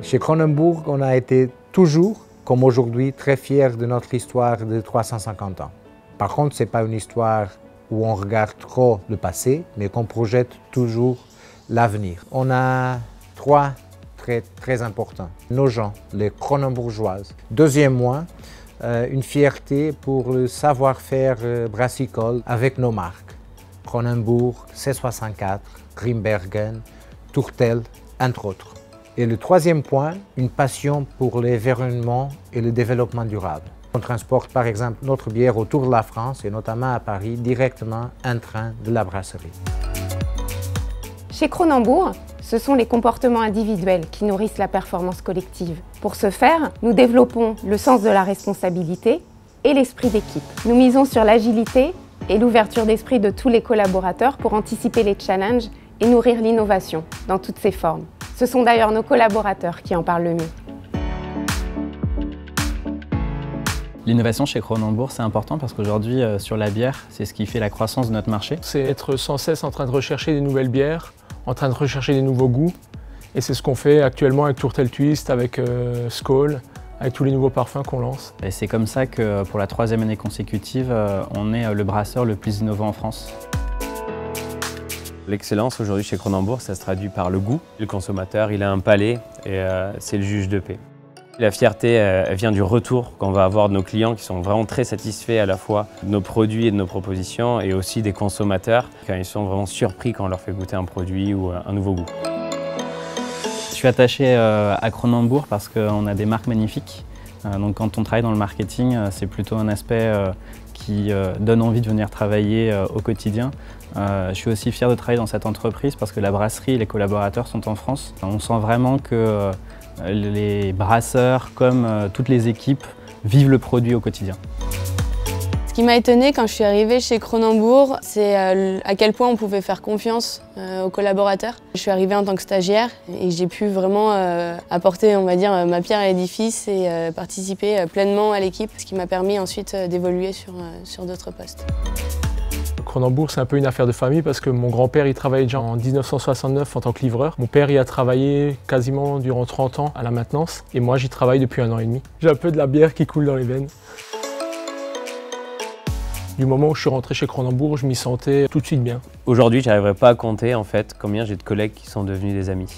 Chez Kronenbourg, on a été toujours, comme aujourd'hui, très fiers de notre histoire de 350 ans. Par contre, ce n'est pas une histoire où on regarde trop le passé, mais qu'on projette toujours l'avenir. On a trois traits très importants. Nos gens, les Kronenbourgeoises. Deuxièmement, une fierté pour le savoir-faire brassicole avec nos marques. Kronenbourg, C64, Grimbergen, Tourtel, entre autres. Et le troisième point, une passion pour l'environnement et le développement durable. On transporte par exemple notre bière autour de la France et notamment à Paris directement en train de la brasserie. Chez Kronenbourg, ce sont les comportements individuels qui nourrissent la performance collective. Pour ce faire, nous développons le sens de la responsabilité et l'esprit d'équipe. Nous misons sur l'agilité et l'ouverture d'esprit de tous les collaborateurs pour anticiper les challenges et nourrir l'innovation dans toutes ses formes. Ce sont d'ailleurs nos collaborateurs qui en parlent le mieux. L'innovation chez Kronenbourg, c'est important parce qu'aujourd'hui, sur la bière, c'est ce qui fait la croissance de notre marché. C'est être sans cesse en train de rechercher des nouvelles bières, en train de rechercher des nouveaux goûts. Et c'est ce qu'on fait actuellement avec Tourtel Twist, avec Skål, avec tous les nouveaux parfums qu'on lance. Et c'est comme ça que pour la 3e année consécutive, on est le brasseur le plus innovant en France. L'excellence aujourd'hui chez Kronenbourg, ça se traduit par le goût. Le consommateur, il a un palais et c'est le juge de paix. La fierté, elle vient du retour qu'on va avoir de nos clients qui sont vraiment très satisfaits à la fois de nos produits et de nos propositions et aussi des consommateurs quand ils sont vraiment surpris quand on leur fait goûter un produit ou un nouveau goût. Je suis attaché à Kronenbourg parce qu'on a des marques magnifiques. Donc quand on travaille dans le marketing, c'est plutôt un aspect qui donne envie de venir travailler au quotidien. Je suis aussi fier de travailler dans cette entreprise parce que la brasserie et les collaborateurs sont en France. On sent vraiment que les brasseurs, comme toutes les équipes, vivent le produit au quotidien. Ce qui m'a étonnée quand je suis arrivée chez Kronenbourg, c'est à quel point on pouvait faire confiance aux collaborateurs. Je suis arrivée en tant que stagiaire et j'ai pu vraiment apporter, on va dire, ma pierre à l'édifice et participer pleinement à l'équipe, ce qui m'a permis ensuite d'évoluer sur d'autres postes. Kronenbourg, c'est un peu une affaire de famille parce que mon grand-père y travaillait déjà en 1969 en tant que livreur. Mon père y a travaillé quasiment durant 30 ans à la maintenance et moi j'y travaille depuis 1 an et demi. J'ai un peu de la bière qui coule dans les veines. Du moment où je suis rentré chez Kronenbourg, je m'y sentais tout de suite bien. Aujourd'hui, je n'arriverai pas à compter en fait combien j'ai de collègues qui sont devenus des amis.